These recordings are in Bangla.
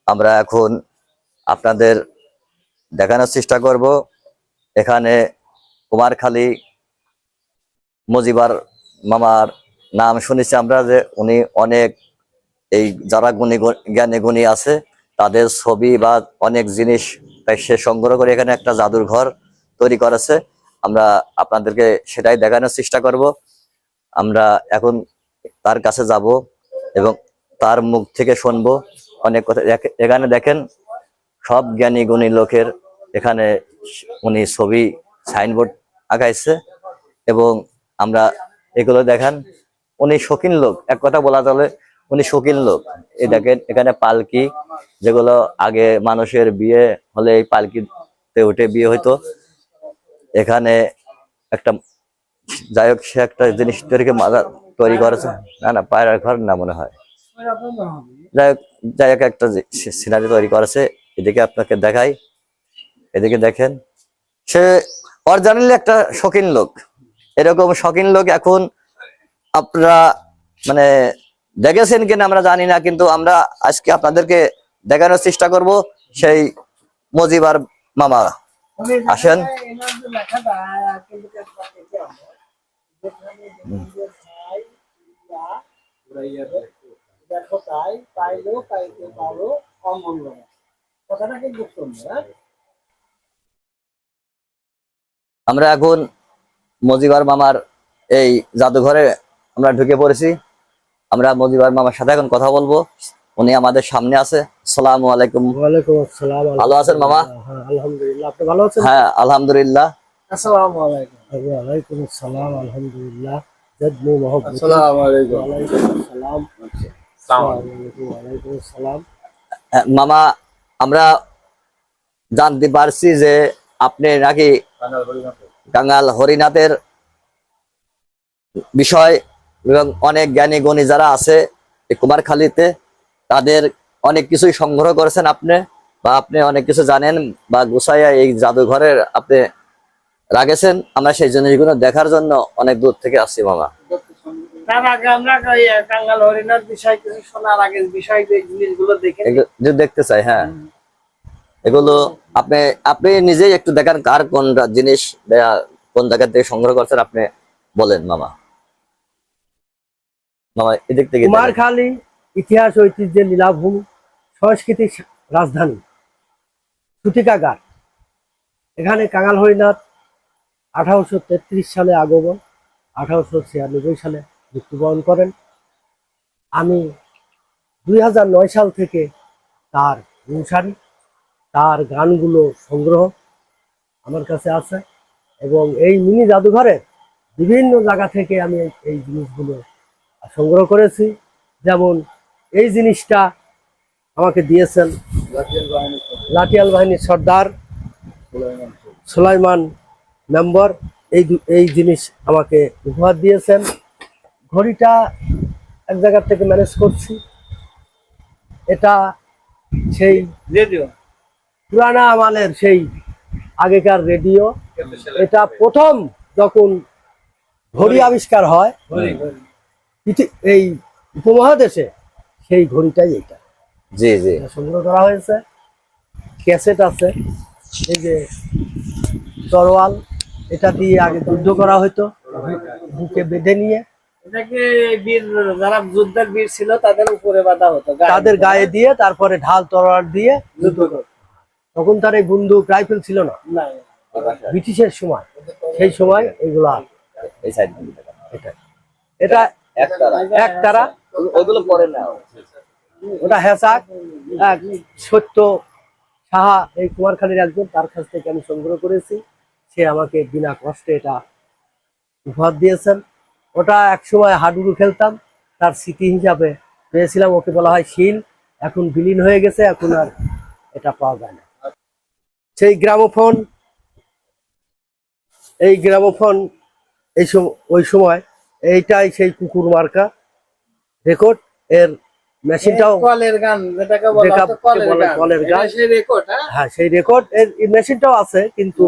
আমরা এখন আপনাদের দেখানোর চেষ্টা করব। এখানে কুমারখালী মজিবার মামার নাম শুনেছি আমরা, যে উনি অনেক এই যারা জ্ঞানী গুণী আছে তাদের ছবি বা অনেক জিনিস সে সংগ্রহ করে এখানে একটা জাদুর ঘর তৈরি করেছে। আমরা আপনাদেরকে সেটাই দেখানোর চেষ্টা করব। আমরা এখন তার কাছে যাব এবং তার মুখ থেকে শুনবো অনেক কথা। এখানে দেখেন সব জ্ঞানী গুণী লোকের এখানে উনি ছবি সাইনবোর্ড আঁকাইছে এবং আমরা এগুলো দেখেন উনি শৌখিন লোক, এক কথা বলা চলে উনি শৌখিন লোক। এই দেখেন এখানে পালকি, যেগুলো আগে মানুষের বিয়ে হলে এই পালকিতে উঠে বিয়ে হইতো। এখানে একটা যাই হোক সে একটা জিনিস তৈরি করেছে, না পায়রার ঘর না মনে হয়, যাই হোক একটা সিনারি তৈরি করেছে। এদিকে আপনাকে দেখাই, এদিকে দেখেন সে অরিজিনালি একটা শৌখিন লোক। এরকম শৌখিন লোক এখন আপনারা মানে দেখেছেন কিনা আমরা জানি না, কিন্তু আমরা আজকে আপনাদেরকে দেখানোর চেষ্টা করব সেই মজিবার মামা। আসেন। আমরা এখন মজিবার মামার এই জাদুঘরে আমরা ঢুকে পড়েছি। আমরা মজিবার মামার সাথে এখন কথা বলবো, উনি আমাদের সামনে আছে। আসসালামু আলাইকুম। ওয়ালাইকুম আসসালাম। ভালো আছেন মামা? হ্যাঁ আলহামদুলিল্লাহ, আপনি ভালো আছেন? হ্যাঁ আলহামদুলিল্লাহ। আসসালামু আলাইকুম। ওয়ালাইকুম আসসালাম, আলহামদুলিল্লাহ। জাদনি মোহাম্মদ। আসসালামু আলাইকুম। ওয়ালাইকুম আসসালাম। ওয়ালাইকুম আসসালাম। মামা, আমরা জানতে পারছি যে আপনি নাকি কাঙ্গাল হরিনাথের বিষয় এবং অনেক জ্ঞানী গুণী যারা আছে এই কুমারখালীতে তাদের অনেক কিছুই সংগ্রহ করেছেন আপনি, বা আপনি অনেক কিছু জানেন বা গুছাইয়া এই জাদুঘরের আপনি রাখেছেন। আমরা সেই জিনিসগুলো দেখার জন্য অনেক দূর থেকে আসছি মামা। তার আগে আমরা কাঙ্গাল হরিনাথ বিষয় কিছু শোনার আগে বিষয় জিনিসগুলো দেখে দেখতে চাই। হ্যাঁ, এগুলো আপনি আপনি নিজেই একটু দেখান কার কোন জিনিস কোন জায়গা থেকে সংগ্রহ করছেন আপনি বলেন মামা। মামা এদিক থেকে। কুমারখালী ইতিহাস ঐতিহ্যের লীলাভূমি, সংস্কৃতির রাজধানী, সূতিকাগার। এখানে কাঙ্গাল হরিনাথ 1833 সালে আগমন, 1896 সালে মৃত্যুবরণ করেন। আমি 2009 সাল থেকে তার অনুসারী। তার গানগুলো সংগ্রহ আমার কাছে আছে এবং এই মিনি জাদুঘরে বিভিন্ন জায়গা থেকে আমি এই জিনিসগুলো সংগ্রহ করেছি। যেমন এই জিনিসটা আমাকে দিয়েছেন লাঠিয়াল বাহিনীর সর্দার সুলাইমান মেম্বার, এই জিনিস আমাকে উপহার দিয়েছেন। ঘড়িটা এক জায়গা থেকে ম্যানেজ করছি। এটা সেই রেডিও, পুরানা আমালের সেই আগেকার রেডিও। এটা প্রথম যখন ঘড়ি আবিষ্কার হয় এই উপমহাদেশে, সেই ঘড়িটাই এটা। জি জি, সংগ্রহ করা হয়েছে। ক্যাসেট আছে, এই যে তরোয়াল, এটা দিয়ে আগে যুদ্ধ করা হতো বুকে বেঁধে নিয়ে। এটাকে বীর যারা যুদ্ধের বীর ছিল তাদের উপরে বাঁধা হতো, তাদের গায়ে দিয়ে, তারপরে ঢাল তরোয়াল দিয়ে যুদ্ধ করতো। তখন তার এই বন্দুক রাইফেল ছিল না, ব্রিটিশের সময়। সেই সময় এগুলা এটা একতারা, ওইগুলো পরে না, ওটা হেসাক। সত্য সাহা এই কুমারখালীর একজন, তার কাছ থেকে আমি সংগ্রহ করেছি। সে আমাকে বিনা কষ্টে এটা উপহার দিয়েছেন। ওটা একসময় হাডুডু খেলতাম, তার স্মৃতি হিসাবে পেয়েছিলাম। ওকে বলা হয় শিল, এখন বিলীন হয়ে গেছে, এখন আর এটা পাওয়া যায় না। সেই গ্রামোফোন, এই গ্রামোফোন ওই সময় এইটাই সেই কুকুর মার্কা রেকর্ড। এর মেশিনটাও কলের গান, যেটাকে বলে কলের গান, সেই রেকর্ড। হ্যাঁ, সেই রেকর্ড। এর মেশিনটাও আছে কিন্তু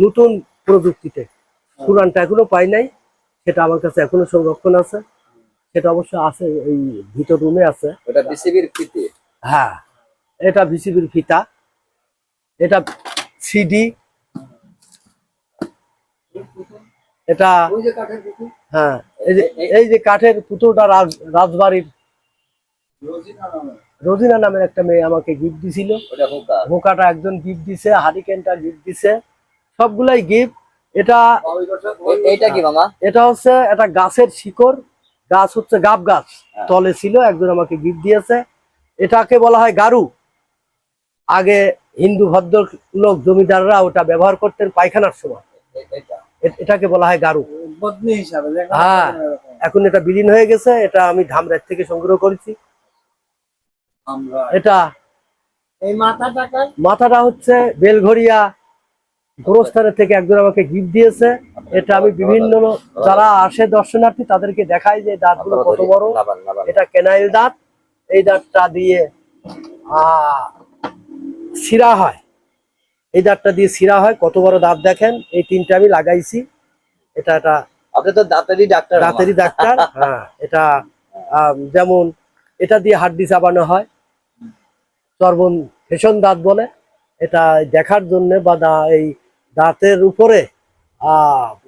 নতুন প্রযুক্তিতে। পুরানটা এখনো পাই নাই, সেটা আমার কাছে এখনো সংরক্ষণ আছে। সেটা অবশ্য আছে এই ভিতর রুমে আছে। ওটা বিসিবির কৃতি। হ্যাঁ, এটা ভিসিবির ফিতা, এটা সিডি, এটা হ্যাঁ এই যে কাঠের পুতুলটা রাজবাড়ির রোজিনা নামের একটা মেয়ে আমাকে গিফট দিছিল। হুকাটা একজন গিফট দিছে, হারিকেনটা গিফট দিছে, সবগুলাই গিফট। এটা এইটা কি মামা? এটা হচ্ছে একটা গাছের শিকড়, গাছ হচ্ছে গাব গাছ, তলে ছিল, একজন আমাকে গিফট দিয়েছে। এটাকে বলা হয় গারু। আগে হিন্দু ভদ্র লোক জমিদাররা ওটা ব্যবহার করতেন পায়খানার সময়, এটাকে বলা হয় গারু হ্যাঁ। এখন এটা বিলীন হয়ে গেছে, এটা আমি ধামরাজ থেকে সংগ্রহ করেছি। এটা এই মাথাটা হচ্ছে বেলঘরিয়া গোরস্থানের থেকে একজন আমাকে গিফট দিয়েছে। এটা আমি বিভিন্ন যারা আসে দর্শনার্থী তাদেরকে দেখাই যে দাঁতগুলো কত বড়। এটা কেনাইল দাঁত, এই দাঁতটা দিয়ে শিরা হয়, এই দাঁতটা দিয়ে শিরা হয়, কত বড় দাঁত দেখেন। এই তিনটা আমি লাগাইছি। এটা আপনি তো দাঁতেরই ডাক্তার। দাঁতেরই ডাক্তার হ্যাঁ। এটা যেমন এটা দিয়ে হাড্ডি চাবানো হয়, চর্বণ ফেশন দাঁত বলে। এটা দেখার জন্য বা এই দাঁতের উপরে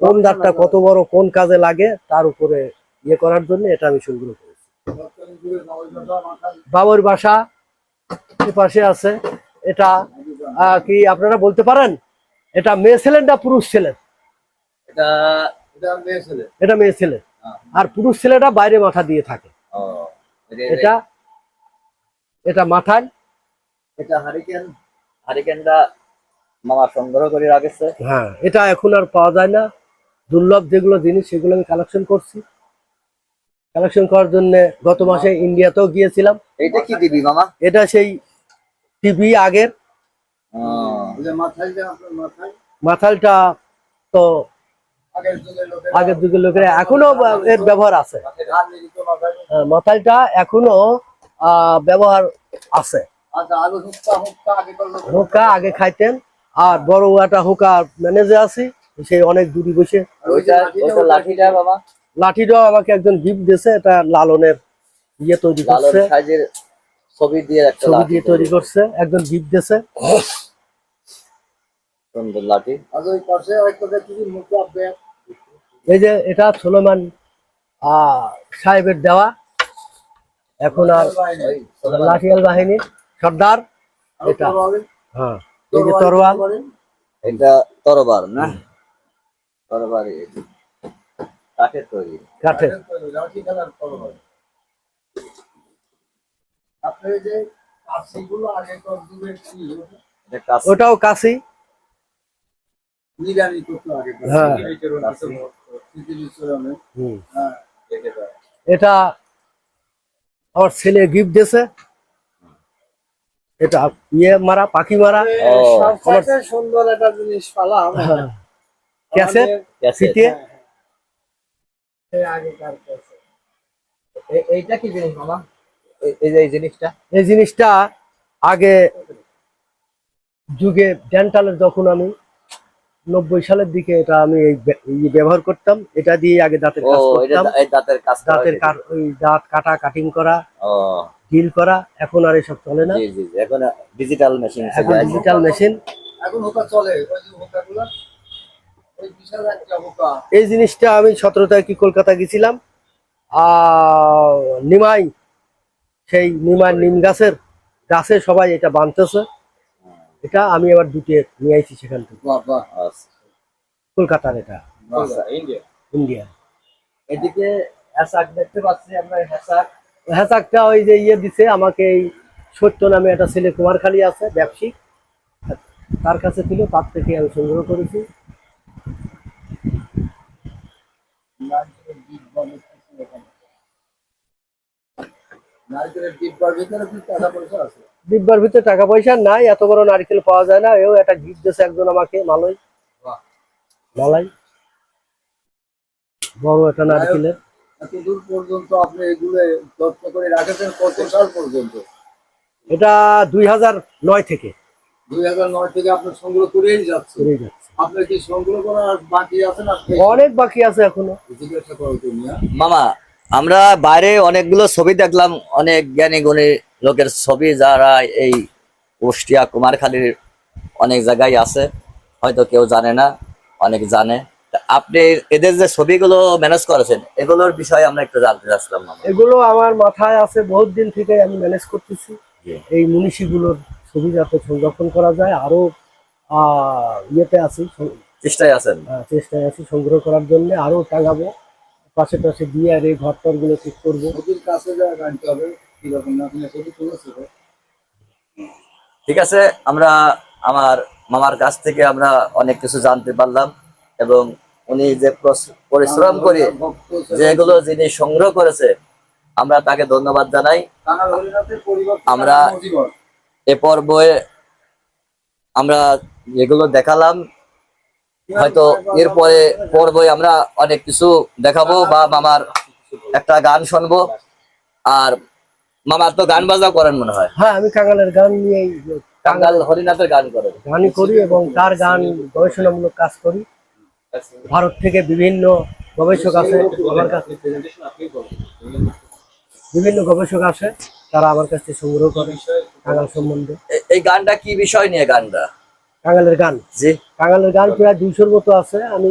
কোন দাঁতটা কত বড় কোন কাজে লাগে তার উপরে ইয়ে করার জন্য এটা আমি সংগ্রহ করেছি। বাবুর বাসা পাশে আছে। এটা কি আপনারা বলতে পারেন এটা মেয়ে ছেলের না পুরুষ ছেলের? এটা মেয়ে ছেলে, আর পুরুষ ছেলেটা বাইরে মাথা দিয়ে থাকে। এটা এটা মাথায়, এটা হারিকেনটা মামা সংগ্রহ করে রাখছে। হ্যাঁ এটা এখন আর পাওয়া যায় না, দুর্লভ যেগুলো জিনিস সেগুলো আমি কালেকশন করছি। কালেকশন করার জন্য গত মাসে ইন্ডিয়াতেও গিয়েছিলাম। এটা কি দিবি মামা? এটা সেই টিভি আগের। মাথালটা তো আগের যুগের লোকেরা এখনো এর ব্যবহার আছে। মাথালটা এখনো ব্যবহার আছে। হুক্কা আগে খাইতেন, আর বড় একটা হুক্কা ম্যানেজে আছি, সেই অনেক দূরে বসে। লাঠিটা বাবা? লাঠিটাও আমাকে একজন গিফট দিয়েছে, এটা লালনের ইয়ে তৈরি করছে, ছবি দিয়ে তৈরি করছে, একজন গিফট দিয়েছে। সুন্দর লাঠি। এই যে এটা সুলেমান সাহেবের দেওয়া, এখন আর লাঠিয়াল বাহিনীর সর্দার। এটা হ্যাঁ এই যে তরোয়াল, এটা তরবার না? তরবার কাঠের তৈরি। কাঠের। ওটাও কাশি হ্যাঁ। এটা আমার ছেলে গিফট দিয়েছে। এটা ইয়ে মারা, পাখি মারা, সুন্দর একটা জিনিস পালাম। ক্যাসেট ফিতে। এইটা কি জিনিস মামা? এই জিনিসটা আগে যুগে ডেন্টালের, যখন আমি 90 সালের দিকে এটা আমি ব্যবহার করতাম। এটা দিয়ে আগে দাঁতের কাজ করতাম। ওই দাঁত কাটা, কাটিং করা, ডিল করা। এখন আর এসব চলে না, এখন ডিজিটাল মেশিন। এখন ডিজিটাল মেশিন। এখন হুকা চলে, ওই যে হুকাগুলো, ওই বিশাল একটা হুকা। এই জিনিসটা আমি 17 তারিখে কলকাতা গেছিলাম, নিমাই, সেই নিমাই নিম গাছে সবাই এটা বানতেছে। এটা আমি আবার দুটো নিয়ে আইছি সেখান থেকে, কলকাতার। এটা ইন্ডিয়া। এদিকে হ্যাসাক দেখতে পাচ্ছি আমরা। হ্যাসাকটা ওই যে ইয়ে দিছে আমাকে, এই সত্য নামে একটা ছেলে কুমারখালী আছে ব্যবসায়িক, তার কাছে ছিল, তার থেকে আমি সংগ্রহ করেছি। ডিব্বার ভিতরে টাকা পয়সা নাই, এত বড় নারকেল পাওয়া যায় না। এও একটা গিফট দিয়েছে একজন আমাকে, মালাই বড় একটা নারকেলের। এতদূর পর্যন্ত আপনি এগুলো যত্ন করে রাখেছেন কত সাল পর্যন্ত? এটা 2009 থেকে। 2009 থেকে আপনি সংগ্রহ করেই যাচ্ছে। আপনার কি সংগ্রহ করা বাকি আছে না? অনেক বাকি আছে এখনো। জিজ্ঞাসা করো তুমি। মামা, আমরা বাইরে অনেকগুলো ছবি দেখলাম, অনেক জ্ঞানী গুণী লোকের ছবি, যারা এই কুষ্টিয়া কুমারখালীর অনেক জায়গায় আছে, হয়তো কেউ জানে না, অনেক জানে। তা আপনি এদের যে ছবিগুলো ম্যানেজ করেছেন, এগুলোর বিষয়ে আমরা একটু জানতে চাচ্ছিলাম মামা। এগুলো আমার মাথায় আছে, বহুত দিন থেকে আমি ম্যানেজ করতেছি এই মনীষীগুলোর ছবি যাতে সংরক্ষণ করা যায়। আরো ইয়েতে আছি, চেষ্টায় আছেন? চেষ্টায় আছি সংগ্রহ করার জন্য, আরো টাঙাবো পাশে পাশে দিয়ে, আর এই ঘরটর গুলো ঠিক করবো। নদীর কাছে যা গানতে হবে কিরকম না, আপনি ছবি তুলেছিল? ঠিক আছে, আমরা আমার মামার কাছ থেকে আমরা অনেক কিছু জানতে পারলাম, এবং উনি যে পরিশ্রম করে যেগুলো জিনিস সংগ্রহ করেছে, আমরা তাকে ধন্যবাদ জানাই। কানাল হরিনাথের পরিবার আমরা এ পর্বে আমরা যেগুলো দেখালাম, হয়তো এরপরে পর্বে আমরা অনেক কিছু দেখাবো, বা মামার একটা গান শুনবো। আর মামার তো গান বাজনা করেন মনে হয়? হ্যাঁ, আমি কাঙালের গান নিয়েই কাঙ্গাল হরিনাথের গান করেন? গানই করি এবং তার গান গবেষণামূলক কাজ করি। ভারত থেকে বিভিন্ন গবেষক আছে আমার কাছে, বিভিন্ন গবেষক আসে, তারা আমার কাছ থেকে সংগ্রহ করে কাঙাল সম্বন্ধে। এই গানটা কি বিষয় নিয়ে গানটা? কাঙালের গান, জি। কাঙালের গান প্রায় 200-র মতো আছে। আমি